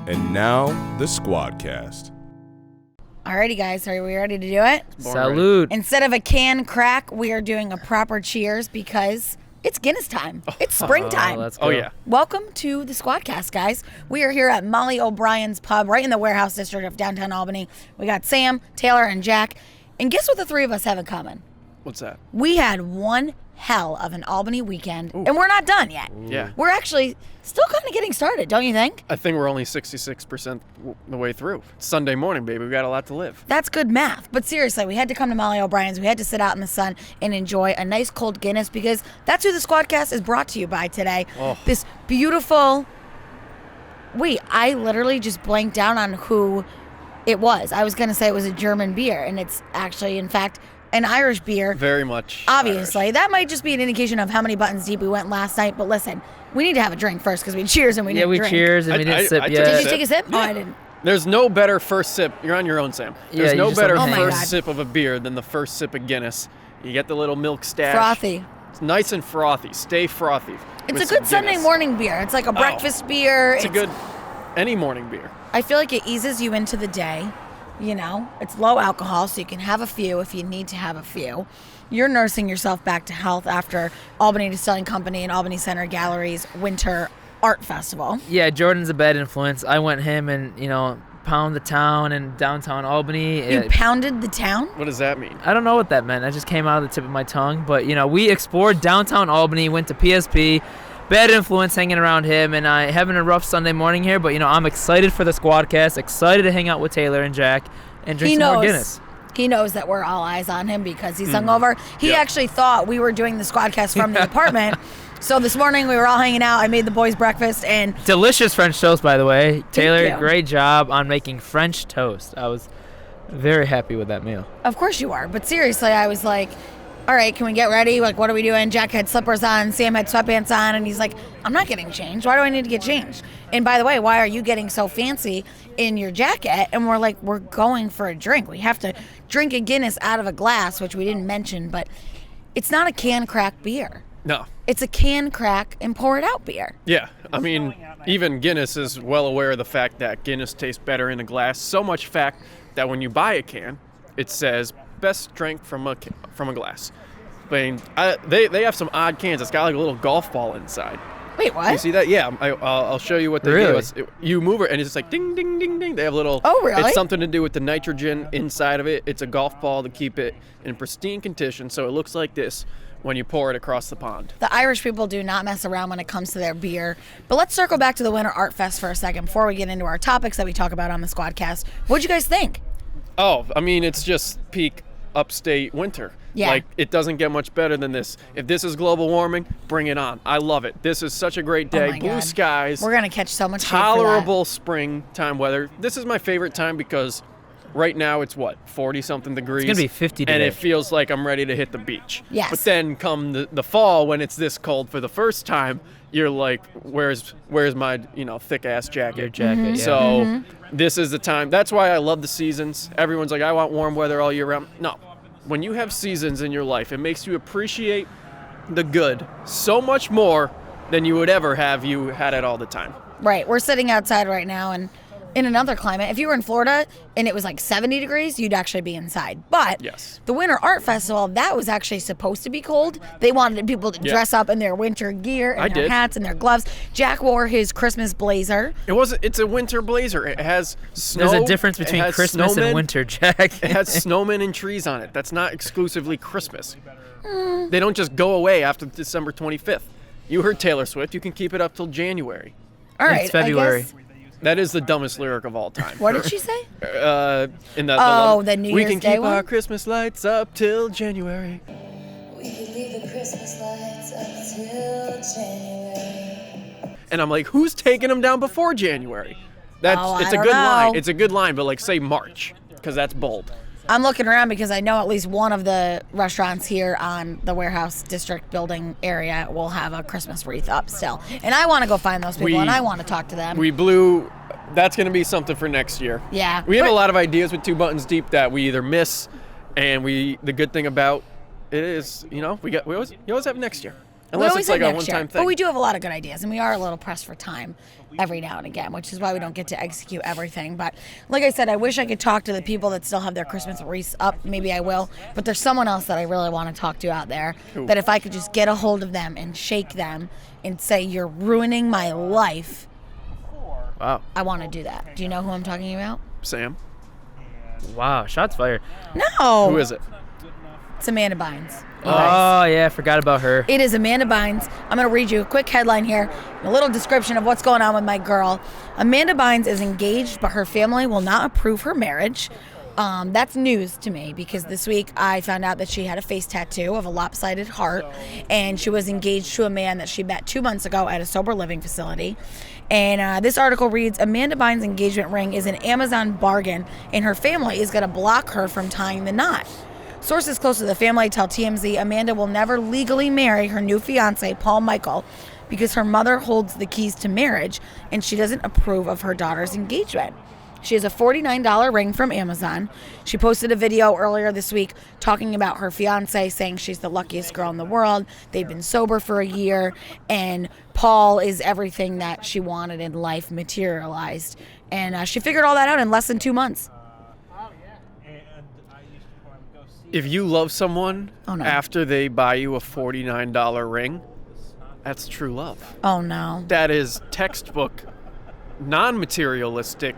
And now, the Squadcast. Alrighty, guys, are we ready to do it? Salute. Instead of a can crack, we are doing a proper cheers because it's Guinness time. It's springtime. Let's go. Oh, yeah. Welcome to the Squadcast, guys. We are here at Molly O'Brien's Pub, right in the warehouse district of downtown Albany. We got Sam, Taylor, and Jack. And guess what the three of us have in common? What's that? We had one hell of an Albany weekend, and we're not done yet. Yeah. We're actually still kind of getting started, don't you think? I think we're only 66% the way through. It's Sunday morning, baby. We got a lot to live. That's good math. But seriously, we had to come to Molly O'Brien's. We had to sit out in the sun and enjoy a nice cold Guinness because that's who the Squadcast is brought to you by today. Oh. This beautiful... Wait, I literally just blanked down on who it was. I was going to say it was a German beer, and it's actually, in fact, an Irish beer. Very much. Obviously. Irish. That might just be an indication of how many buttons deep we went last night. But listen, we need to have a drink first because we cheers and we didn't drink. cheers and we didn't sip I yet. Did you take a sip? Yeah. Oh, I didn't. There's no better first sip. You're on your own, Sam. There's you no just better let me hang. first Oh my God. sip of a beer than the first sip of Guinness. You get the little milk stash. Frothy. It's nice and frothy. Stay frothy. It's with a some good Sunday Guinness. morning beer. It's like a breakfast beer. It's a good any morning beer. I feel like it eases you into the day. You know, it's low alcohol, so you can have a few if you need to have a few. You're nursing yourself back to health after Albany Distilling Company and Albany Center Gallery's Winter Art Festival. Yeah, Jordan's a bad influence. I went him and, pound the town in downtown Albany. You pounded the town? What does that mean? I don't know what that meant. That just came out of the tip of my tongue. But, we explored downtown Albany, went to PSP. Bad influence hanging around him, and I having a rough Sunday morning here. But, I'm excited for the Squadcast, excited to hang out with Taylor and Jack and drink some more Guinness. He knows that we're all eyes on him because he's hungover. He actually thought we were doing the Squadcast from the apartment. So this morning we were all hanging out. I made the boys breakfast and Delicious French toast, by the way. Taylor, you. great job on making French toast. I was very happy with that meal. of course you are. But seriously, I was like, all right, can we get ready? Like, what are we doing? Jack had slippers on. Sam had sweatpants on. And he's like, I'm not getting changed. Why do I need to get changed? And by the way, why are you getting so fancy in your jacket? And we're like, we're going for a drink. We have to drink a Guinness out of a glass, which we didn't mention. But it's not a can crack beer. No. It's a can crack and pour it out beer. Yeah, I mean, even Guinness is well aware of the fact that Guinness tastes better in a glass. So much fact that when you buy a can, it says best drank from a glass. I mean, they have some odd cans. It's got like a little golf ball inside. Wait, what? You see that? Yeah, I'll show you what they Really? do. You move it, and it's just like ding, ding, ding, ding. They have little. Oh, really? It's something to do with the nitrogen inside of it. It's a golf ball to keep it in pristine condition, so it looks like this when you pour it across the pond. The Irish people do not mess around when it comes to their beer. But let's circle back to the Winter Art Fest for a second before we get into our topics that we talk about on the Squadcast. What'd you guys think? Oh, I mean, it's just peak upstate winter. Yeah. Like, it doesn't get much better than this. If this is global warming, bring it on. I love it. This is such a great day. Oh my Blue God. skies. We're going to catch so much hate for that. Tolerable springtime weather. This is my favorite time because right now it's 40-something degrees. It's gonna be 50 today. And it feels like I'm ready to hit the beach. Yes. But then come the fall when it's this cold for the first time, you're like, where's my thick ass jacket? Your jacket, yeah. So this is the time. That's why I love the seasons. Everyone's like, I want warm weather all year round. No. When you have seasons in your life, it makes you appreciate the good so much more than you would ever have you had it all the time. Right. We're sitting outside right now and in another climate. If you were in Florida and it was like 70 degrees, you'd actually be inside. But Yes. the Winter Art Festival, that was actually supposed to be cold. They wanted people to dress up in their winter gear and their hats and their gloves. Jack wore his Christmas blazer. It's a winter blazer. It has snow. There's a difference it between has Christmas snowmen. and winter, Jack. It has snowmen and trees on it. That's not exclusively Christmas. They don't just go away after December 25th. You heard Taylor Swift. You can keep it up till January. All right. It's February. I guess, That is the dumbest lyric of all time. what did she say? In the the New we Year's can Day keep our one? Christmas lights up till January. We could leave the Christmas lights up till January. And I'm like, who's taking them down before January? It's I a don't good know. line. It's a good line, but like say March, because that's bold. I'm looking around because I know at least one of the restaurants here on the warehouse district building area will have a Christmas wreath up still. And I want to go find those people and I want to talk to them. That's going to be something for next year. Yeah. We have a lot of ideas with 2 Buttons Deep that we either miss, and the good thing about it is, you always have next year. Unless always it's like have a next year. one-time thing. But we do have a lot of good ideas, and we are a little pressed for time every now and again, which is why we don't get to execute everything. But like I said, I wish I could talk to the people that still have their Christmas wreaths up. Maybe I will. But there's someone else that I really want to talk to out there. Who? That if I could just get a hold of them and shake them and say, you're ruining my life, Wow. I want to do that. Do you know who I'm talking about? Sam? Wow, shots fired. No. Who is it? It's Amanda Bynes. Oh, yeah, I forgot about her. It is Amanda Bynes. I'm going to read you a quick headline here, a little description of what's going on with my girl. Amanda Bynes is engaged, but her family will not approve her marriage. That's news to me because this week I found out that she had a face tattoo of a lopsided heart, and she was engaged to a man that she met 2 months ago at a sober living facility. And this article reads, Amanda Bynes' engagement ring is an Amazon bargain, and her family is going to block her from tying the knot. Sources close to the family tell TMZ Amanda will never legally marry her new fiancé, Paul Michael, because her mother holds the keys to marriage and she doesn't approve of her daughter's engagement. She has a $49 ring from Amazon. She posted a video earlier this week talking about her fiancé, saying she's the luckiest girl in the world. They've been sober for a year, and Paul is everything that she wanted in life materialized. And she figured all that out in less than 2 months. If you love someone Oh, no. after they buy you a $49 ring, that's true love. Oh, no. That is textbook, non-materialistic.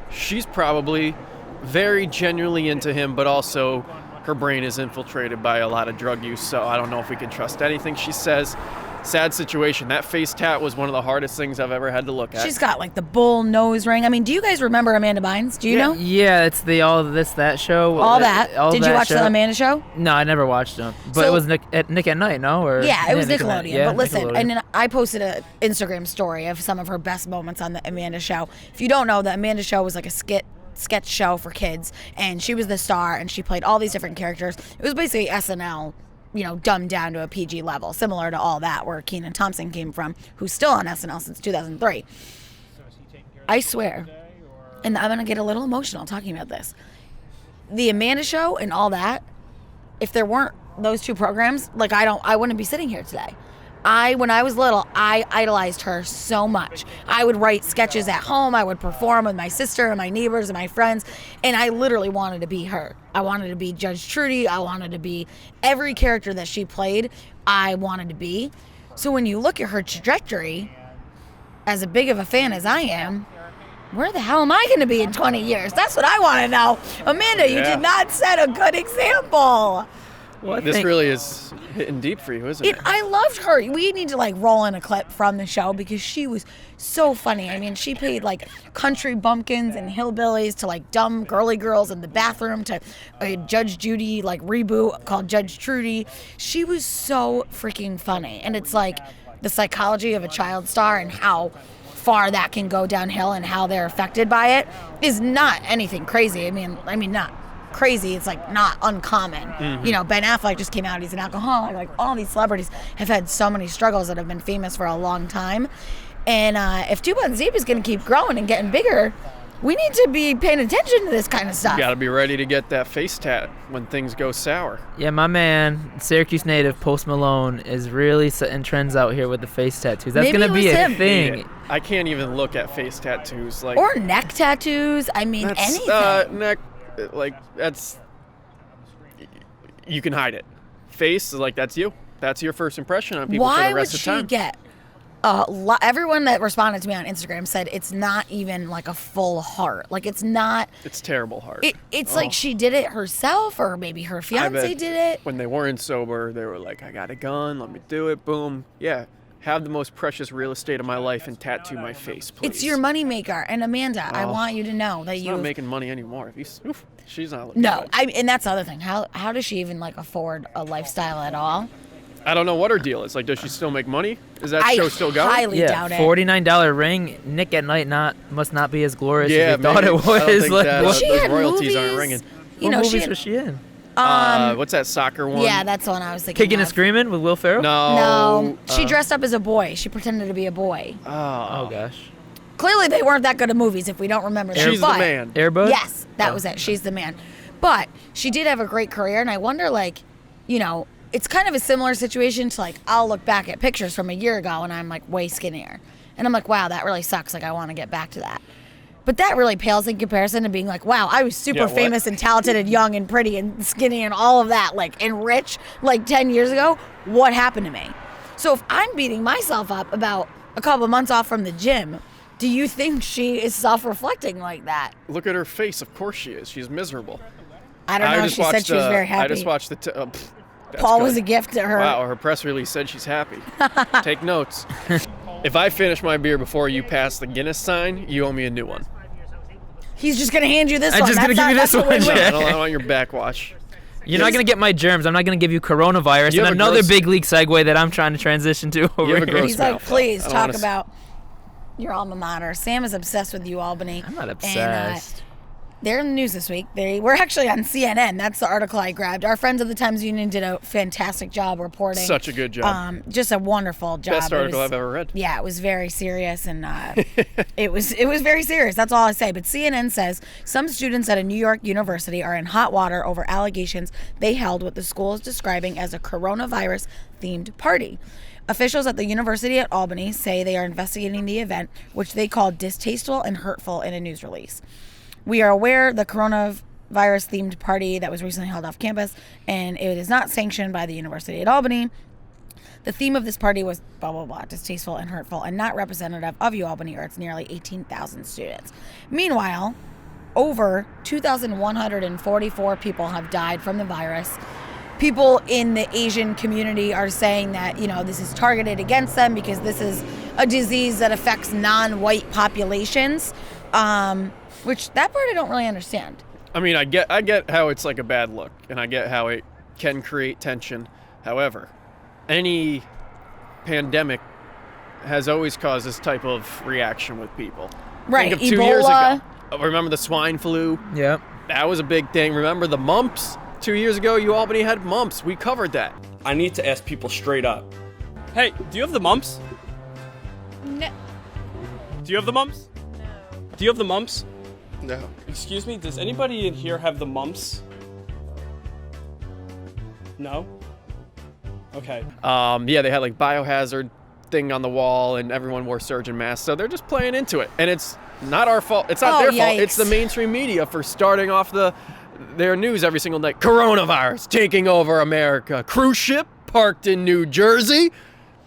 She's probably very genuinely into him, but also her brain is infiltrated by a lot of drug use, so I don't know if we can trust anything she says. Sad situation. That face tat was one of the hardest things I've ever had to look at. She's got like the bull nose ring. I mean, do you guys remember Amanda Bynes? Do you know? Yeah, it's the All This That show. All that. All Did you That watch show. the Amanda show? No, I never watched them. But So- it was Nick at Night, no? Or Yeah, it was Nick at Night. Nickelodeon. Yeah, But listen, Nickelodeon. and then I posted an Instagram story of some of her best moments on the Amanda show. If you don't know, the Amanda show was like a sketch show for kids, and she was the star, and she played all these different characters. It was basically SNL, dumbed down to a PG level, similar to All That, where Kenan Thompson came from, who's still on SNL since 2003. I swear, and I'm gonna get a little emotional talking about this. The Amanda Show and All That, if there weren't those two programs, I wouldn't be sitting here today. When I was little, I idolized her so much. I would write sketches at home. I would perform with my sister and my neighbors and my friends, and I literally wanted to be her. I wanted to be Judge Trudy. I wanted to be every character that she played. I wanted to be. So when you look at her trajectory, as big of a fan as I am, where the hell am I going to be in 20 years? That's what I want to know. Amanda, you Yeah. did not set a good example. Well, I This think- really is hitting deep for you, isn't it? I loved her. We need to roll in a clip from the show because she was so funny. I mean, she played country bumpkins and hillbillies to dumb girly girls in the bathroom to a Judge Judy reboot called Judge Trudy. She was so freaking funny. And it's the psychology of a child star and how far that can go downhill and how they're affected by it is not anything crazy. I mean not crazy. It's not uncommon. Mm-hmm. Ben Affleck just came out. He's an alcoholic. All these celebrities have had so many struggles that have been famous for a long time. And if 2 Buttons Deep is going to keep growing and getting bigger, we need to be paying attention to this kind of stuff. You gotta be ready to get that face tat when things go sour. Yeah, my man, Syracuse native Post Malone, is really setting trends out here with the face tattoos. That's Maybe gonna it be was a him. thing. I can't even look at face tattoos Or neck tattoos. I mean, that's, anything. neck, that's, you can hide it. Face is that's you. That's your first impression on people for Why the would rest of she time. get everyone that responded to me on Instagram said it's not even a full heart. It's not. It's terrible hard. It's she did it herself, or maybe her I fiance bet did it. When they weren't sober, they were like, I got a gun, let me do it, boom. Yeah, have the most precious real estate of my life and tattoo my face, please. It's your moneymaker. And Amanda, I want you to know that She's you not making money anymore. She's not looking No, good. and that's the other thing. How does she even afford a lifestyle at all? I don't know what her deal is. Does she still make money? Is that I show still going? highly doubt it. $49 ring. Nick at Night must not be as glorious Yeah, as we thought maybe. it was. I don't think that, what, She those had royalties aren't movies. ringing. You what know, movies she was she in? What's that soccer one? yeah, that's the one I was thinking. Kicking and of. Screaming with Will Ferrell? No, she dressed up as a boy. She pretended to be a boy. Oh gosh. Clearly, they weren't that good at movies if we don't remember that. She's the But- man. Airbud? Yes, that was it. She's the man. But she did have a great career, and I wonder, it's kind of a similar situation to like, I'll look back at pictures from a year ago and I'm like way skinnier. And I'm like, wow, that really sucks. Like, I want to get back to that. But that really pales in comparison to being like, wow, I was super famous and talented and young and pretty and skinny and all of that, like, and rich, like 10 years ago. What happened to me? So if I'm beating myself up about a couple of months off from the gym, do you think she is self-reflecting like that? Look at her face. Of course she is. She's miserable. I don't know. She said she was very happy. I just watched the... Paul was a gift to her. Wow, her press release said she's happy. Take notes. If I finish my beer before you pass the Guinness sign, you owe me a new one. He's just going to hand you this one. I'm just going to give you this one. I don't want your backwash. You're not going to get my germs. I'm not going to give you coronavirus. And another big league segue that I'm trying to transition to over here. He's like, please talk about your alma mater. Sam is obsessed with UAlbany. I'm not obsessed. They're in the news this week. They were actually on CNN. That's the article I grabbed. Our friends at the Times Union did a fantastic job reporting. Such a good job. Just a wonderful job. Best article I've ever read. Yeah, it was very serious, and it was very serious. That's all I say. But CNN says some students at a New York university are in hot water over allegations they held what the school is describing as a coronavirus-themed party. Officials at the University at Albany say they are investigating the event, which they call distasteful and hurtful in a news release. We are aware the coronavirus-themed party that was recently held off campus, and it is not sanctioned by the University at Albany. The theme of this party was blah, blah, blah, distasteful and hurtful, and not representative of UAlbany or its nearly 18,000 students. Meanwhile, over 2,144 people have died from the virus. People in the Asian community are saying that, this is targeted against them because this is a disease that affects non-white populations. Which that part I don't really understand. I mean, I get how it's like a bad look, and I get how it can create tension. However, any pandemic has always caused this type of reaction with people. Right, Think of Ebola. 2 years ago. Remember the swine flu? Yep. That was a big thing. Remember the mumps? 2 years ago, UAlbany had mumps. We covered that. I need to ask people straight up. Hey, do you have the mumps? No. Do you have the mumps? No. Do you have the mumps? No. Excuse me, does anybody in here have the mumps? No? Okay. Yeah, they had like biohazard thing on the wall, and everyone wore surgeon masks, so they're just playing into it. And it's not our fault. It's not their fault. It's the mainstream media for starting off their news every single night. Coronavirus taking over America. Cruise ship parked in New Jersey.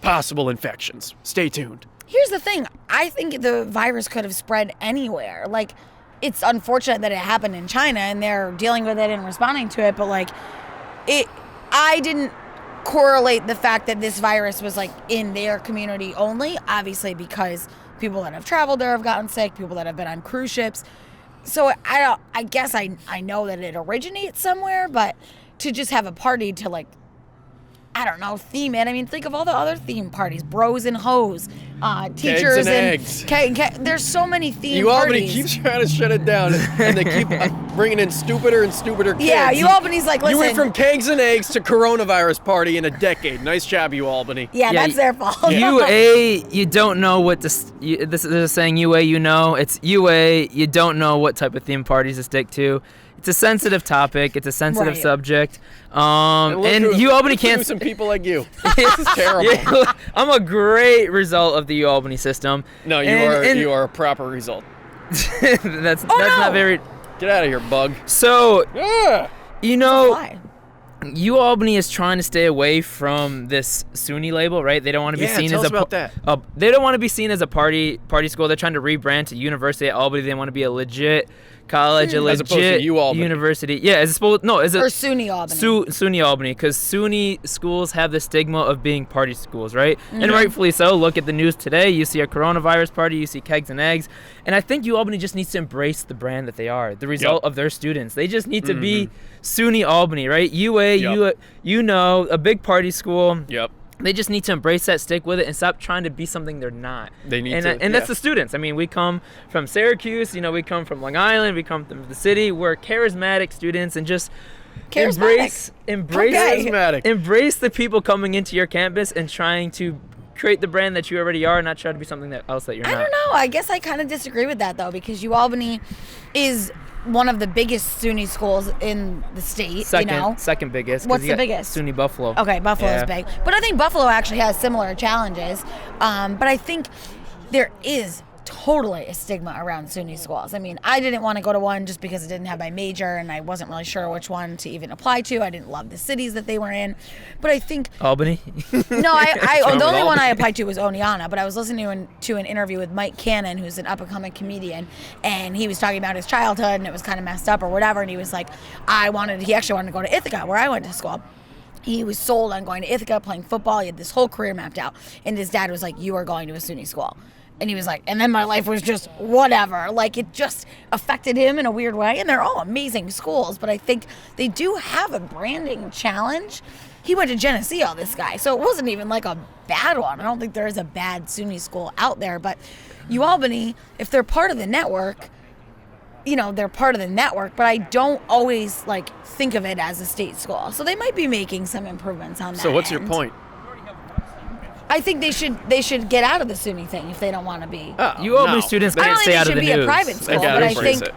Possible infections. Stay tuned. Here's the thing. I think the virus could have spread anywhere. Like, it's unfortunate that it happened in China and they're dealing with it and responding to it, but I didn't correlate the fact that this virus was like in their community only, obviously because people that have traveled there have gotten sick, people that have been on cruise ships. So I guess I know that it originates somewhere, but to just have a party to like, I don't know, theme it. I mean, think of all the other theme parties, bros and hoes, teachers Kegs and eggs. There's so many theme UAlbany parties. keeps trying to shut it down, and they keep bringing in stupider and stupider kids. Yeah, UAlbany's like, listen. You went from kegs and eggs to coronavirus party in a decade. Nice job, UAlbany. Yeah, that's their fault. UA, you don't know what this is a saying. UA, it's UA. You don't know what type of theme parties to stick to. It's a sensitive topic. It's a sensitive subject. And UAlbany can't. Some people like you. This is terrible. Yeah, I'm a great result of the UAlbany system. No, you are a proper result. that's not very. Get out of here, bug. So, yeah. UAlbany is trying to stay away from this SUNY label, right? They don't want to be seen tell as us about that. They don't want to be seen as a party school. They're trying to rebrand to University at Albany. They want to be a legit college, a as opposed to legit UAlbany. university. Yeah, as opposed or SUNY Albany. SUNY Albany, because SUNY schools have the stigma of being party schools, right? Mm-hmm. And rightfully so. Look at the news today. You see a coronavirus party. You see kegs and eggs. And I think UAlbany just needs to embrace the brand that they are, the result of their students. They just need to be SUNY Albany, right? A big party school. Yep. They just need to embrace that, stick with it, and stop trying to be something they're not. They need and that's the students. I mean, we come from Syracuse, we come from Long Island, we come from the city. We're charismatic students, and just embrace the people coming into your campus and trying to create the brand that you already are, not try to be something else that you're not. I don't know. I guess I kind of disagree with that though, because UAlbany is one of the biggest SUNY schools in the state. Second biggest. What's the biggest? SUNY Buffalo. Okay, Buffalo is big. But I think Buffalo actually has similar challenges. But I think there is totally a stigma around SUNY schools. I mean, I didn't want to go to one just because it didn't have my major and I wasn't really sure which one to even apply to. I didn't love the cities that they were in. But I think... Albany? No, the only one I applied to was Oneonta, but I was listening to an interview with Mike Cannon, who's an up-and-coming comedian, and he was talking about his childhood and it was kind of messed up or whatever, and he was like, he actually wanted to go to Ithaca, where I went to school. He was sold on going to Ithaca, playing football. He had this whole career mapped out. And his dad was like, you are going to a SUNY school. And he was like, and then my life was just whatever. Like, it just affected him in a weird way. And they're all amazing schools, but I think they do have a branding challenge. He went to Geneseo, this guy, so it wasn't even like a bad one. I don't think there is a bad SUNY school out there. But UAlbany, if they're part of the network, they're part of the network, but I don't always, think of it as a state school. So they might be making some improvements on that. So what's your point? I think they should get out of the SUNY thing if they don't want to be. UAlbany students can't stay out of the news. I don't think they should be a private school, but I think it.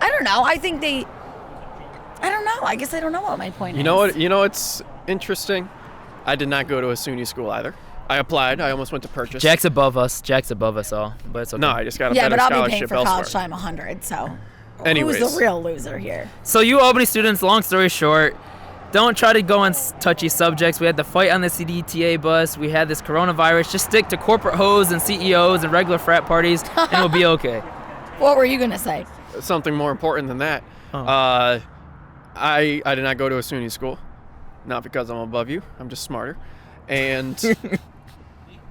I don't know. I think I don't know. I guess I don't know what my point is. You know what's interesting? I did not go to a SUNY school either. I applied. I almost went to Purchase. Jack's above us all, but it's okay. No, I just got a better better scholarship. Yeah, but I'll be scholarship paying for elsewhere. college time 100. So, Anyways. Who's the real loser here? So UAlbany students, long story short, don't try to go on touchy subjects. We had the fight on the CDTA bus. We had this coronavirus. Just stick to corporate hoes and CEOs and regular frat parties, and it'll be okay. What were you going to say? Something more important than that. Oh. I did not go to a SUNY school. Not because I'm above you. I'm just smarter. And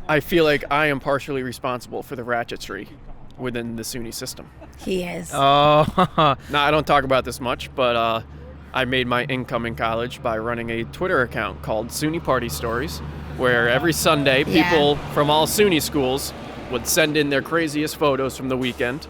I feel like I am partially responsible for the ratchetry within the SUNY system. He is. Oh. Now, I don't talk about this much, but I made my income in college by running a Twitter account called SUNY Party Stories, where every Sunday people from all SUNY schools would send in their craziest photos from the weekend,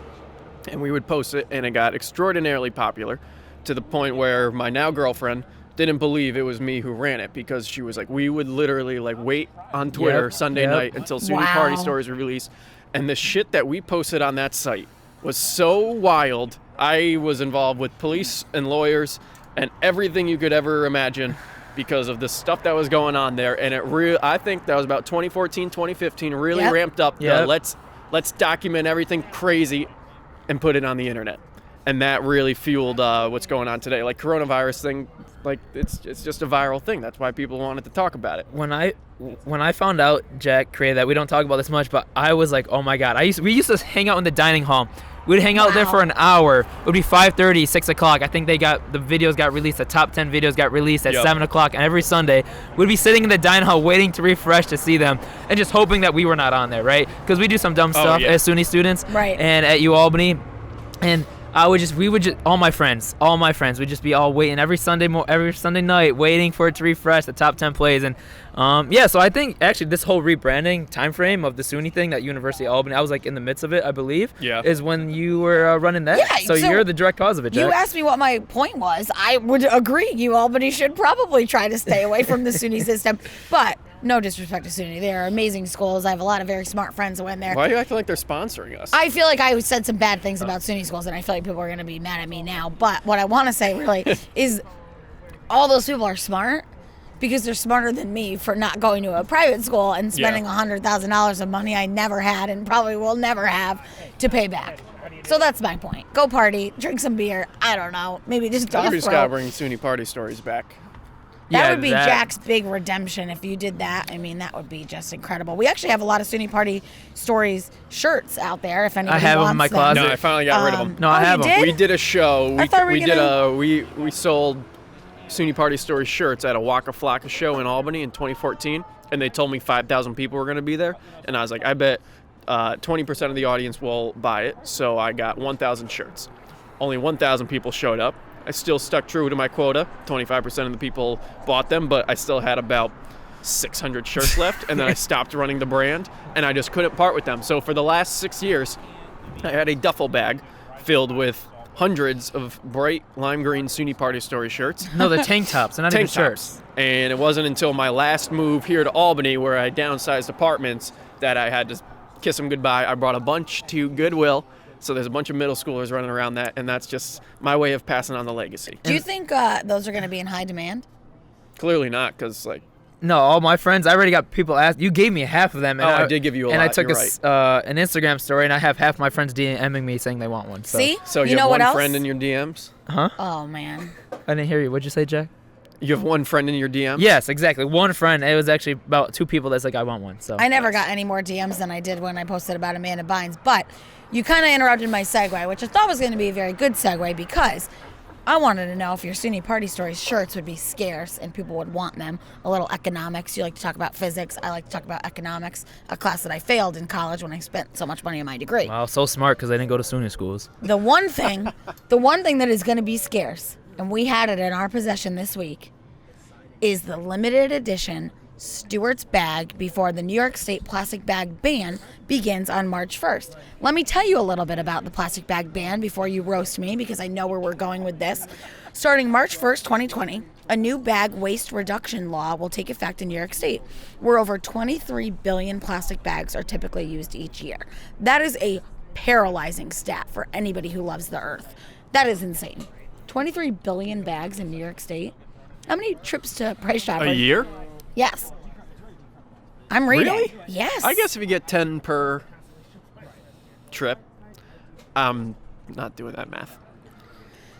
and we would post it, and it got extraordinarily popular to the point where my now girlfriend didn't believe it was me who ran it, because she was like, we would literally wait on Twitter Sunday night until SUNY Party Stories were released, and the shit that we posted on that site was so wild. I was involved with police and lawyers and everything you could ever imagine because of the stuff that was going on there, and I think that was about 2014, 2015, really ramped up the let's document everything crazy and put it on the internet. And that really fueled what's going on today. Coronavirus thing, it's just a viral thing. That's why people wanted to talk about it. When I found out Jack created that, we don't talk about this much, but I was like, oh my God. We used to hang out in the dining hall. We'd hang out there for an hour. It would be 5:30, 6 o'clock. I think the videos got released. The top 10 videos got released at 7 o'clock. And every Sunday, we'd be sitting in the dining hall waiting to refresh to see them and just hoping that we were not on there, right? Because we do some dumb stuff as SUNY students. Right. And at UAlbany. And all my friends would just be all waiting every Sunday night, waiting for it to refresh the top 10 plays. And so I think actually this whole rebranding time frame of the SUNY thing, that University of Albany, I was in the midst of it, I believe, is when you were running that. Yeah, so you're the direct cause of it, Jack. You asked me what my point was. I would agree. UAlbany should probably try to stay away from the SUNY system, but. No disrespect to SUNY. They are amazing schools. I have a lot of very smart friends that went there. Why do you acting like they're sponsoring us? I feel like I said some bad things about SUNY schools, and I feel like people are going to be mad at me now. But what I want to say really is all those people are smart because they're smarter than me for not going to a private school and spending $100,000 of money I never had and probably will never have to pay back. So that's my point. Go party, drink some beer. I don't know. Maybe just go. We just got to bring SUNY Party Stories back. That would be Jack's big redemption if you did that. I mean, that would be just incredible. We actually have a lot of SUNY Party Stories shirts out there. If anybody I have wants them in my closet. No, I finally got rid of them. No, I have them. Did? We did a show. We We sold SUNY Party Stories shirts at a Waka Flocka show in Albany in 2014, and they told me 5,000 people were going to be there, and I was like, I bet 20% of the audience will buy it. So I got 1,000 shirts. Only 1,000 people showed up. I still stuck true to my quota. 25% of the people bought them, but I still had about 600 shirts left, and then I stopped running the brand, and I just couldn't part with them. So for the last 6 years, I had a duffel bag filled with hundreds of bright lime green SUNY Party Story shirts. No, they're tank tops. They're not even shirts. And it wasn't until my last move here to Albany, where I downsized apartments, that I had to kiss them goodbye. I brought a bunch to Goodwill, So there's a bunch of middle schoolers running around that, and that's just my way of passing on the legacy. Do you think those are going to be in high demand? Clearly not, because like. No, all my friends, I already got people ask. You gave me half of them. And I did give you a lot. And I took You're an Instagram story, and I have half my friends DMing me saying they want one. So. See? So you know have what one else? friend in your DMs? Huh? Oh, man. I didn't hear you. What'd you say, Jack? You have one friend in your DMs? Yes, exactly. One friend. It was actually about 2 people that's like, I want one. So I never got any more DMs than I did when I posted about Amanda Bynes. But you kind of interrupted my segue, which I thought was going to be a very good segue because I wanted to know if your SUNY Party Stories shirts would be scarce and people would want them. A little economics. You like to talk about physics. I like to talk about economics, a class that I failed in college when I spent so much money on my degree. Wow, so smart because I didn't go to SUNY schools. The one thing that is going to be scarce, and we had it in our possession this week, is the limited edition Stewart's bag before the New York State plastic bag ban begins on March 1st. Let me tell you a little bit about the plastic bag ban before you roast me, because I know where we're going with this. Starting March 1st, 2020, a new bag waste reduction law will take effect in New York State, where over 23 billion plastic bags are typically used each year. That is a paralyzing stat for anybody who loves the earth. That is insane. 23 billion bags in New York State. How many trips to Price Chopper? A year? Yes. I'm reading. Really? Yes. I guess if you get 10 per trip, I'm not doing that math.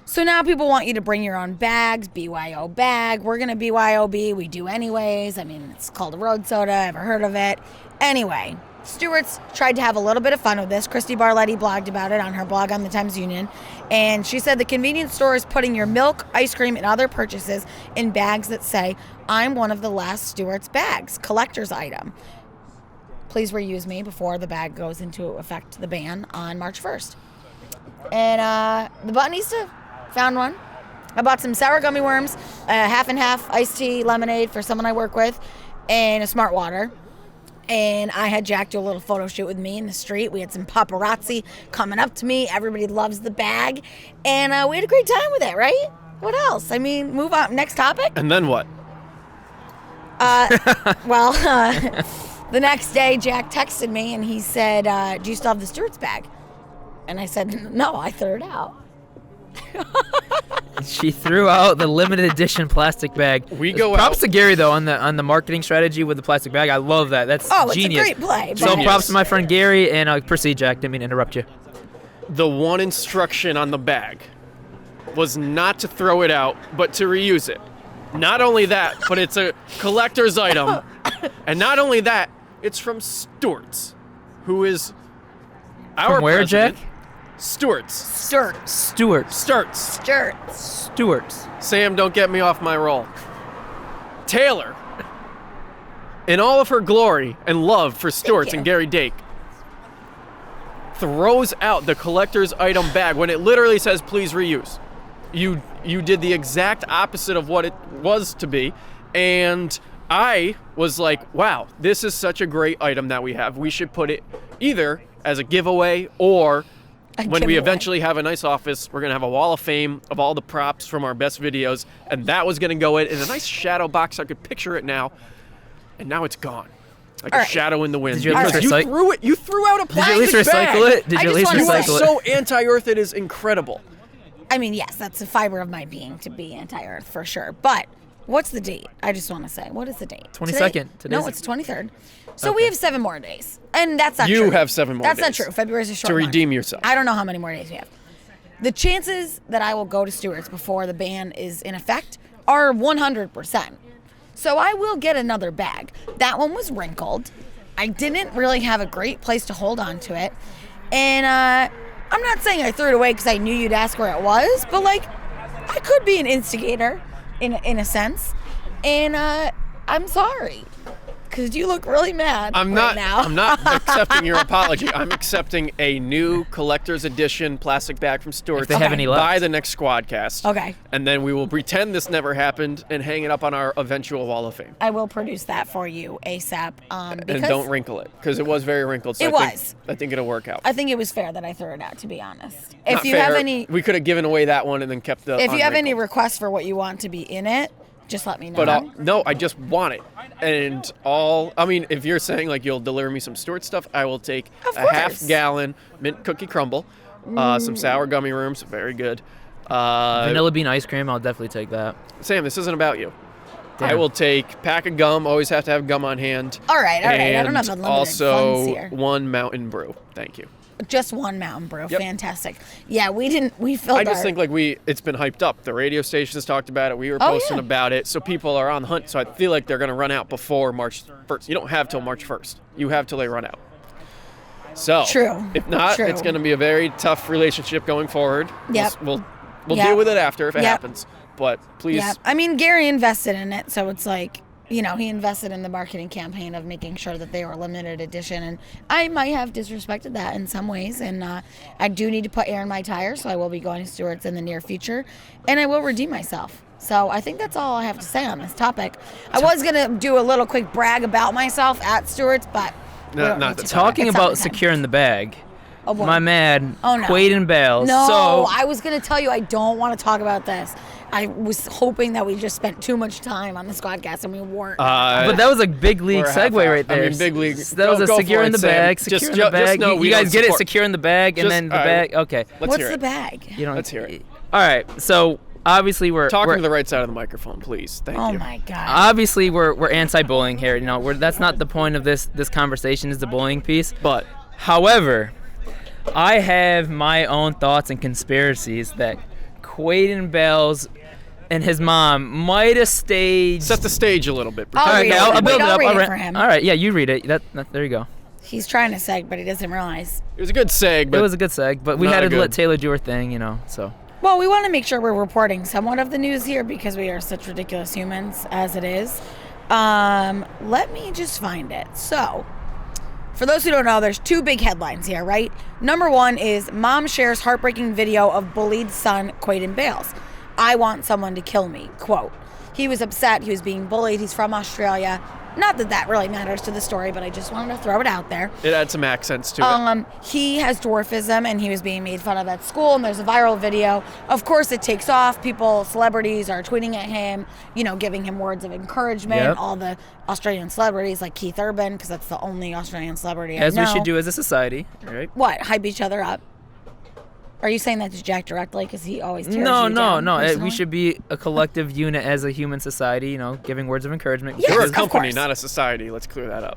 So now people want you to bring your own bags, BYO bag. We're going to BYOB. We do anyways. I mean, it's called a road soda. Ever heard of it? Anyway, Stewart's tried to have a little bit of fun with this. Christy Barletti blogged about it on her blog on the Times-Union. And she said the convenience store is putting your milk, ice cream, and other purchases in bags that say, I'm one of the last Stewart's bags, collector's item. Please reuse me before the bag goes into effect, the ban, on March 1st. And the Buttonista found one. I bought some sour gummy worms, half and half iced tea lemonade for someone I work with, and a Smart Water. And I had Jack do a little photo shoot with me in the street. We had some paparazzi coming up to me. Everybody loves the bag. And we had a great time with it, right? What else? I mean, move on. Next topic? And then what? The next day, Jack texted me and he said, do you still have the Stewart's bag? And I said, no, I threw it out. She threw out the limited edition plastic bag. Props to Gary though on the marketing strategy with the plastic bag. I love that. That's genius. It's a great play. So props to my friend Gary, and proceed, Jack. Didn't mean to interrupt you. The one instruction on the bag was not to throw it out, but to reuse it. Not only that, but it's a collector's item. And not only that, it's from Stewart's, who is our From where, president. Jack? Stewart's. Stewart's. Sam, don't get me off my roll. Taylor, in all of her glory and love for Stewart's and Gary Dake, throws out the collector's item bag when it literally says, please reuse. You did the exact opposite of what it was to be, and I was like, wow, this is such a great item that we have. We should put it either as a giveaway or when we eventually have a nice office, we're going to have a wall of fame of all the props from our best videos, and that was going to go in a nice shadow box. I could picture it now, and now it's gone. Like a shadow in the wind. Did you at least Because you threw out a plastic Did you at least bag. recycle it? Did you at least You are recycle it? so anti-earth, it is incredible. I mean, yes, that's a fiber of my being to be anti-earth for sure. But what's the date? I just want to say, what is the date? 22nd. No, it's 23rd. So we have 7 more days. And that's not true. You have 7 more days. That's not true. February's a short to month. redeem yourself. I don't know how many more days we have. The chances that I will go to Stewart's before the ban is in effect are 100%. So I will get another bag. That one was wrinkled. I didn't really have a great place to hold on to it. And I'm not saying I threw it away because I knew you'd ask where it was, but like I could be an instigator in a sense. And I'm sorry. Because you look really mad I'm right now. I'm not accepting your apology. I'm accepting a new collector's edition plastic bag from Stewart's. If they have any left. By the next Squadcast. Okay. And then we will pretend this never happened and hang it up on our eventual wall of fame. I will produce that for you ASAP. And don't wrinkle it, because it was very wrinkled. So I think it'll work out. I think it was fair that I threw it out, to be honest. Not fair. We could have given away that one and then kept the If you have any unwrinkled. requests for what you want to be in it, Just let me know. But no, I just want it. And if you're saying like you'll deliver me some Stewart stuff, I will take Of a course. half-gallon mint cookie crumble, some sour gummy worms, very good. Vanilla bean ice cream, I'll definitely take that. Sam, this isn't about you. Damn. I will take pack of gum. Always have to have gum on hand. All right. I don't And have unlimited also funds here. one Mountain Brew. Thank you. Just one Mountain Brew. Yep. Fantastic. Yeah, we filled I just our- think it's been hyped up. The radio stations talked about it. We were Oh, posting yeah. about it. So people are on the hunt. So I feel like they're going to run out before March 1st. You don't have till March 1st. You have till they run out. So True. if not, True. it's going to be a very tough relationship going forward. Yep. We'll Yep. deal with it after if it Yep. happens. But please. Yeah, I mean, Gary invested in it, so it's like, he invested in the marketing campaign of making sure that they were limited edition, and I might have disrespected that in some ways, and I do need to put air in my tires, so I will be going to Stewart's in the near future, and I will redeem myself. So I think that's all I have to say on this topic. I was going to do a little quick brag about myself at Stewart's, but we No, don't not need the to. time. Talking It's not about the time. securing the bag, Oh, boy. my man, Oh, no. Quaden Bales. No, So, I was going to tell you I don't want to talk about this. I was hoping that we just spent too much time on the Squadcast and we weren't. but that was a big league We're half segue out. right there. I mean, big league. That was a Go secure for in it, the Sam. bag, Just secure in the bag. know You we guys don't get it, support- secure in the bag, and Just- then the all right. bag. Okay. Let's What's hear the it. bag? You don't. Let's hear it. All right. So obviously we're Talking to the right side of the microphone, please. Thank Oh you. my God. obviously we're anti-bullying here. That's not the point of this conversation. Is the bullying piece. But However, I have my own thoughts and conspiracies that Quaden Bales and his mom might have staged. set the stage a little bit. I'll All right, read okay, it. I'll build it I'll up. read it All right. for him. All right, yeah, you read it. That there you go. He's trying to seg, but he doesn't realize. It was a good seg, but It was a good seg, but we not had a to let good- Taylor do her thing, so. Well, we want to make sure we're reporting somewhat of the news here because we are such ridiculous humans as it is. Let me just find it. So, for those who don't know, there's two big headlines here, right? Number one is mom shares heartbreaking video of bullied son Quaden Bales. I want someone to kill me, quote. He was upset. He was being bullied. He's from Australia. Not that that really matters to the story, but I just wanted to throw it out there. it had some accents to it. He has dwarfism and he was being made fun of at school, and there's a viral video. Of course, it takes off. Celebrities are tweeting at him, giving him words of encouragement. Yep. All the Australian celebrities like Keith Urban, because that's the only Australian celebrity As I know. we should do as a society, right? What? Hype each other up? Are you saying that to Jack directly? Because he always tears No. you down We personally? should be a collective unit as a human society, giving words of encouragement. Yes, We're a of company, course. not a society. Let's clear that up.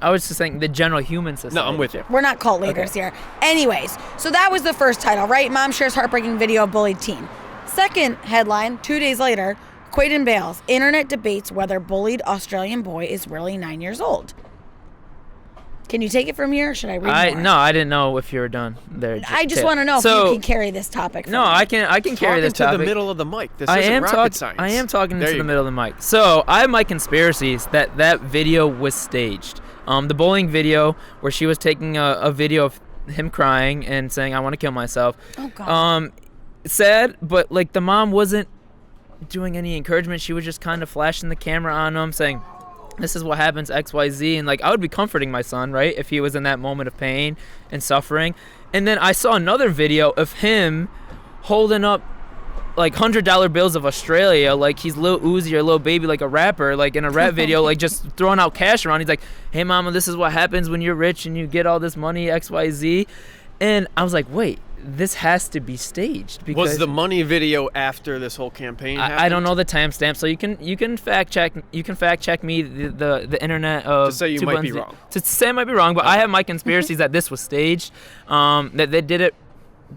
I was just saying the general human society. No, I'm with you. We're not cult leaders here. Anyways, so that was the first title, right? Mom shares heartbreaking video of bullied teen. Second headline, 2 days later, Quaden Bales, internet debates whether bullied Australian boy is really 9 years old. Can you take it from here, or should I read more? No, I didn't know if you were done there. I just want to know if you can carry this topic. No, I can carry Talking this to topic. the middle of the mic. This I isn't am rocket science. I am talking There into you the go. middle of the mic. So I have my conspiracies that video was staged. The bullying video where she was taking a video of him crying and saying, "I want to kill myself." Oh God. Sad, but the mom wasn't doing any encouragement. She was just kind of flashing the camera on him, saying, "This is what happens, XYZ," and I would be comforting my son, right, if he was in that moment of pain and suffering. And then I saw another video of him holding up $100 bills of Australia, like he's Lil Uzi or Lil Baby, like a rapper, in a rap video, just throwing out cash around. He's like, "Hey mama, this is what happens when you're rich and you get all this money, XYZ." And I was like, wait, this has to be staged. Because Was the money video after this whole campaign happened? I don't know the timestamp, so you can fact check me the internet of To say you Two might be Buttons- wrong. To say I might be wrong, but I have my conspiracies that this was staged, that they did it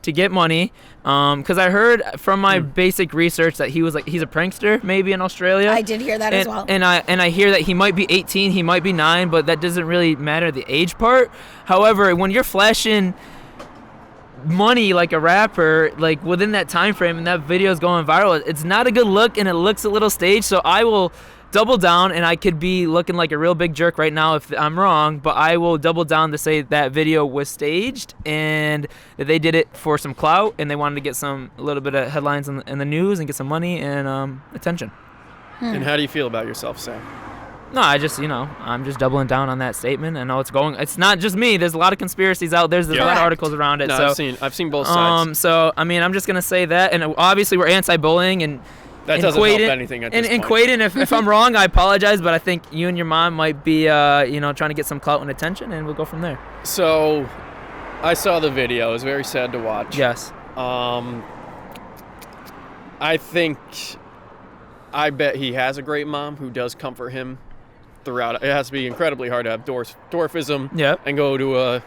to get money, because I heard from my basic research that he's a prankster maybe in Australia. I did hear that as well. And I hear that he might be 18, he might be 9, but that doesn't really matter the age part. However, when you're flashing money like a rapper, within that time frame, and that video is going viral, it's not a good look, and it looks a little staged. So I will double down, and I could be looking like a real big jerk right now if I'm wrong, but I will double down to say that video was staged and that they did it for some clout, and they wanted to get a little bit of headlines in the news and get some money and attention. And how do you feel about yourself, Sam? No, I'm just doubling down on that statement. I know it's not just me. There's a lot of conspiracies out there. There's a lot of articles around it. No, so I've seen both sides. So I'm just gonna say that, and obviously we're anti-bullying, and That doesn't help anything at this and point. Quaden, if I'm wrong, I apologize, but I think you and your mom might be, trying to get some clout and attention, and we'll go from there. So, I saw the video. It was very sad to watch. Yes. I bet he has a great mom who does comfort him throughout. It has to be incredibly hard to have dwarfism and go to a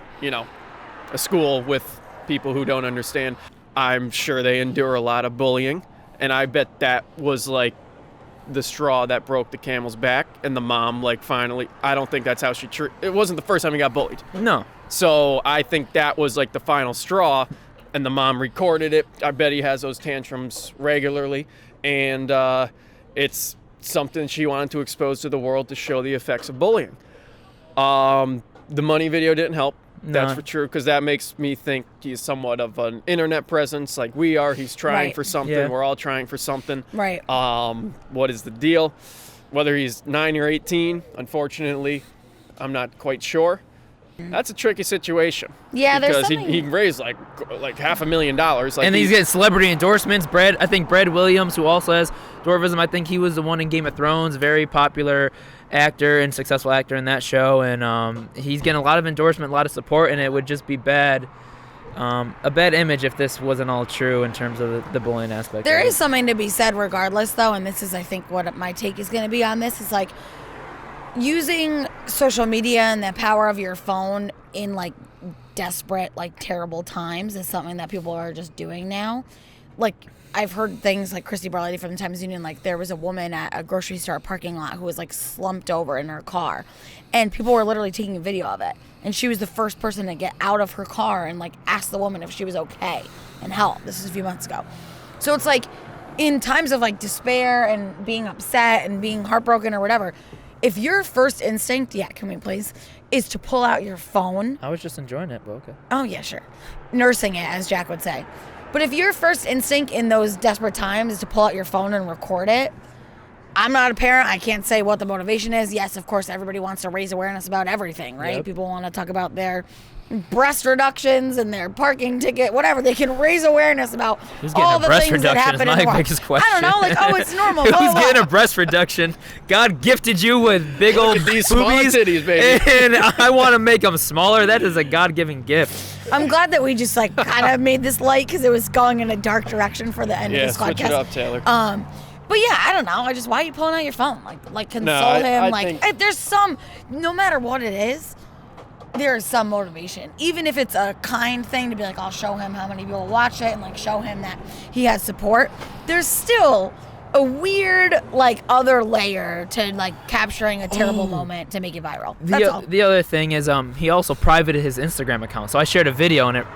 school with people who don't understand. I'm sure they endure a lot of bullying, and I bet that was like the straw that broke the camel's back, and the mom finally, I don't think that's how she it wasn't the first time he got bullied. No. So I think that was like the final straw, and the mom recorded it. I bet he has those tantrums regularly, and it's something she wanted to expose to the world to show the effects of bullying. The money video didn't help. That's for sure, because that makes me think he's somewhat of an internet presence like we are. He's trying for something. Yeah. We're all trying for something. Right. What is the deal? Whether he's 9 or 18, unfortunately, I'm not quite sure. That's a tricky situation. Yeah, there's because something. he raised like $500,000. And he's getting celebrity endorsements. I think Brad Williams, who also has dwarfism, I think he was the one in Game of Thrones, very popular actor and successful actor in that show, and he's getting a lot of endorsement, a lot of support, and it would just be a bad image if this wasn't all true in terms of the bullying aspect. There is something to be said regardless, though, and this is, I think, what my take is going to be on this, is like using social media and the power of your phone in desperate, terrible times is something that people are just doing now. I've heard things like Christy Barlady from the Times Union, there was a woman at a grocery store parking lot who was slumped over in her car, and people were literally taking a video of it, and she was the first person to get out of her car and ask the woman if she was okay and help. This is a few months ago. So it's in times of despair and being upset and being heartbroken or whatever, if your first instinct, can we please, is to pull out your phone. I was just enjoying it, but okay. Oh yeah, sure. Nursing it, as Jack would say. But if your first instinct in those desperate times is to pull out your phone and record it, I'm not a parent. I can't say what the motivation is. Yes, of course, everybody wants to raise awareness about everything, right? Yep. People want to talk about their breast reductions and their parking ticket, whatever. They can raise awareness about all the things that happen in the world. Biggest question. I don't know, it's normal. Who's getting a breast reduction? God gifted you with big old these boobies, small titties, baby. And I want to make them smaller. That is a God-given gift. I'm glad that we just kind of made this light, because it was going in a dark direction for the end of the Squadcast. Switch it up, Taylor. But yeah, I don't know. Why are you pulling out your phone? Console him. If there's some, no matter what it is, there is some motivation. Even if it's a kind thing to be I'll show him how many people watch it and show him that he has support. There's still a weird other layer to capturing a terrible moment to make it viral. That's all. The other thing is he also privated his Instagram account. So I shared a video and it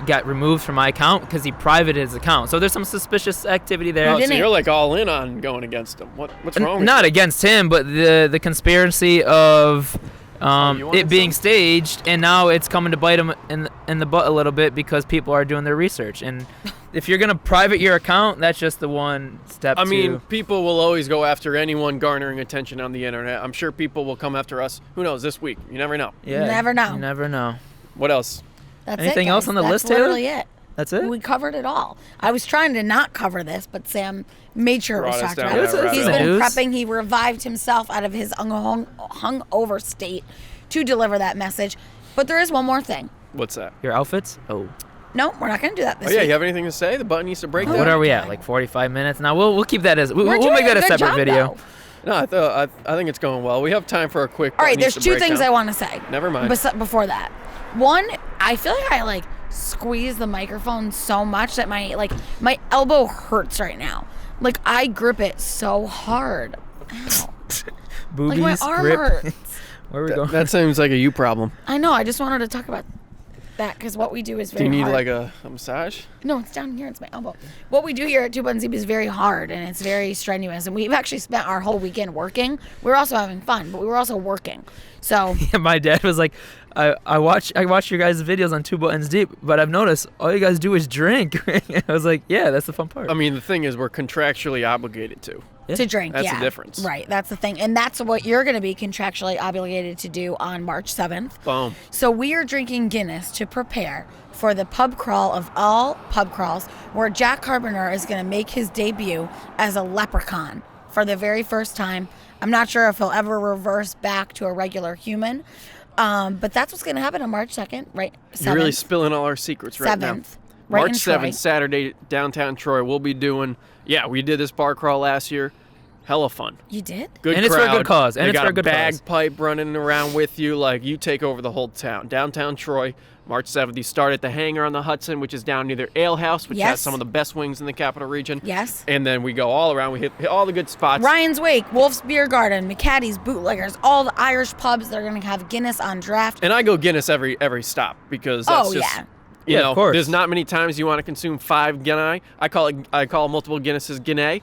got removed from my account because he privated his account. So there's some suspicious activity there. So you're all in on going against him. What's wrong with Not you? against him, but the conspiracy of it being staged, and now it's coming to bite him in the butt a little bit because people are doing their research. And if you're going to private your account, that's just the one step. I mean, people will always go after anyone garnering attention on the internet. I'm sure people will come after us. Who knows, this week? You never know. Yeah. Never know. You never know. What else? That's Anything it, else on the list, Taylor? That's literally it. That's it? We covered it all. I was trying to not cover this, but Sam made sure it was talked about. He's been prepping. He revived himself out of his hungover state to deliver that message. But there is one more thing. What's that? Your outfits? Oh. No, we're not going to do that this week. You have anything to say? The button needs to break down. What are we at? 45 minutes? Now we'll keep that as we'll make that a separate video. No, I think it's going well. We have time for a quick. All right, there's two things I want to say. Never mind. Before that, one, I feel I squeeze the microphone so much that my elbow hurts right now. I grip it so hard. Ow. Boobies, my arm grip. hurts. Where are we going? That seems like a you problem. I know. I just wanted to talk about that because what we do is very hard. Do you need a massage? No, it's down here. It's my elbow. What we do here at Two Buttons Deep is very hard and it's very strenuous. And we've actually spent our whole weekend working. We were also having fun, but we were also working. So yeah, my dad was like, I watch your guys' videos on Two Buttons Deep, but I've noticed all you guys do is drink. I was like, yeah, that's the fun part. I mean, the thing is, we're contractually obligated to. To drink, That's the difference. Right, that's the thing. And that's what you're going to be contractually obligated to do on March 7th. Boom. So we are drinking Guinness to prepare for the pub crawl of all pub crawls, where Jack Carpenter is going to make his debut as a leprechaun for the very first time. I'm not sure if he'll ever reverse back to a regular human, but that's what's going to happen on March 2nd, right? 7th. You're really spilling all our secrets right now. 7th. Right March in 7th, Troy. Saturday, downtown Troy. We'll be doing, we did this bar crawl last year. Hella fun. You did? Good And it's for a crowd. good cause. And they it's got for a good a cause. bagpipe running around with you. Like, you take over the whole town. Downtown Troy, March 7th. You start at the Hangar on the Hudson, which is down near their ale house, which has Yes. some of the best wings in the capital region. Yes. And then we go all around. We hit all the good spots. Ryan's Wake, Wolf's Beer Garden, McCaddy's, Bootleggers, all the Irish pubs. They're going to have Guinness on draft. And I go Guinness every stop because that's Oh, just... yeah. You Yeah, know, of course. there's not many times you want to consume 5 Guinness. I call multiple Guinnesses Guinness.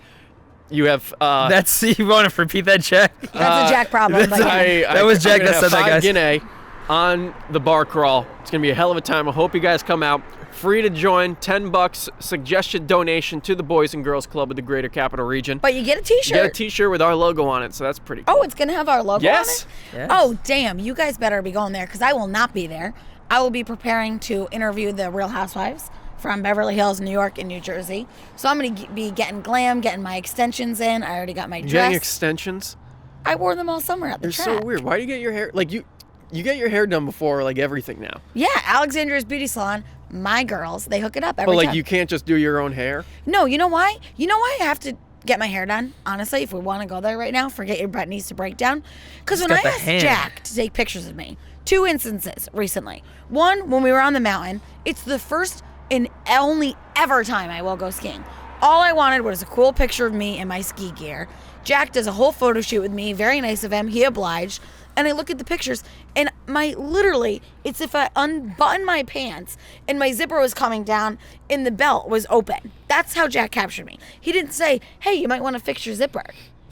You have That's you want to repeat that, Jack? That's a Jack problem. But yeah. That was Jack I'm gonna that have said that, 5 guys. Guinness on the bar crawl. It's gonna be a hell of a time. I hope you guys come out. Free to join. $10 suggested donation to the Boys and Girls Club of the Greater Capital Region. But you get a You T-shirt. get a T-shirt with our logo on it, so that's pretty cool. Oh, it's going to have our logo Yes. on it? Yes. Oh, damn. You guys better be going there because I will not be there. I will be preparing to interview the Real Housewives from Beverly Hills, New York, and New Jersey. So I'm going to be getting glam, getting my extensions in. I already got my You getting dress. extensions? I wore them all summer at the They're track. so weird. Why do you get your hair like you get your hair done before like everything now? Yeah, Alexandra's Beauty Salon. My girls, they hook it up every But like time. you can't just do your own hair. No, you know why? You know why I have to get my hair done? Honestly, if we want to go there right now, forget your butt needs to break down. Because when got I the asked hand. Jack to take pictures of me, 2 instances recently. One, when we were on the mountain. It's the first and only ever time I will go skiing. All I wanted was a cool picture of me in my ski gear. Jack does a whole photo shoot with me. Very nice of him. He obliged. And I look at the pictures, and it's if I unbuttoned my pants and my zipper was coming down and the belt was open. That's how Jack captured me. He didn't say, hey, you might want to fix your zipper.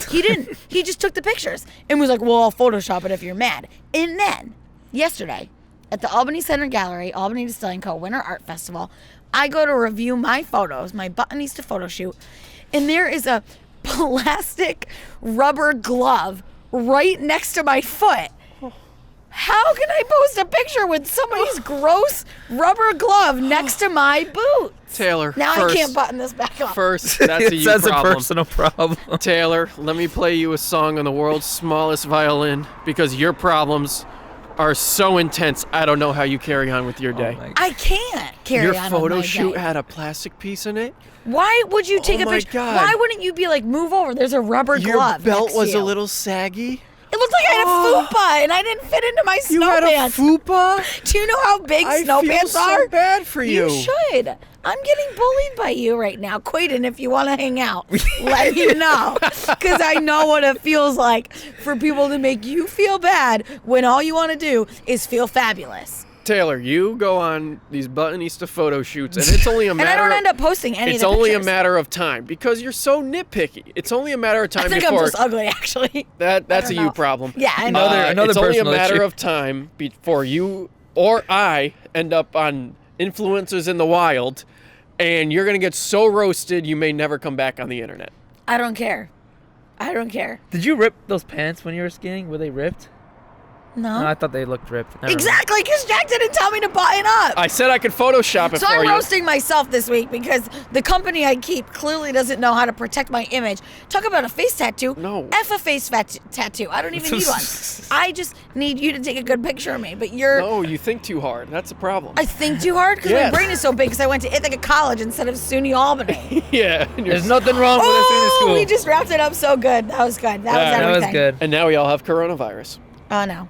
He didn't. He just took the pictures and was like, well, I'll Photoshop it if you're mad. And then, yesterday, at the Albany Center Gallery, Albany Distilling Co. Winter Art Festival, I go to review my photos, my Buttonista photo shoot, and there is a plastic rubber glove right next to my foot. How can I post a picture with somebody's gross rubber glove next to my boot? Taylor, Now first, I can't button this back up. First, that's a you That's problem. a personal problem. Taylor, let me play you a song on the world's smallest violin because your problems are so intense. I don't know how you carry on with your day. my I can't carry Your on photo with my shoot day. had a plastic piece in it. Why would you take Oh a my picture? God. Why wouldn't you be like, move over? There's a rubber Your glove. belt next to was you. a little saggy. It looked like I had a fupa and I didn't fit into my You snow had a pants. fupa? Do you know how big I snow feel pants so are? bad for you. You should. I'm getting bullied by you right now. Quaden, if you want to hang out, let me know. Because I know what it feels like for people to make you feel bad when all you want to do is feel fabulous. Taylor, you go on these Buttonista photo shoots, and it's only a And matter I don't of, end up posting any it's of the only pictures. a matter of time because you're so nitpicky. It's only a matter of time I think I'm before just ugly, actually. that's I a don't you know. problem. Yeah, I know. Another it's only a personal matter issue. of time before you or I end up on influencers in the wild, and you're gonna get so roasted you may never come back on the internet. I don't care. I don't care. Did you rip those pants when you were skiing? Were they ripped? No. No, I thought they looked ripped. Never mind. Exactly, because Jack didn't tell me to button up. I said I could Photoshop it So for I'm you. roasting myself this week because the company I keep clearly doesn't know how to protect my image. Talk about a face tattoo. No. F a face tattoo. I don't even need one. I just need you to take a good picture of me. But you're. No, you think too hard. That's a problem. I think too hard because Yes. my brain is so big because I went to Ithaca College instead of SUNY Albany. Yeah. and you're- There's nothing wrong with this in school. We just wrapped it up so good. That was good. That was Yeah, everything. That was good. And now we all have coronavirus. Oh, no.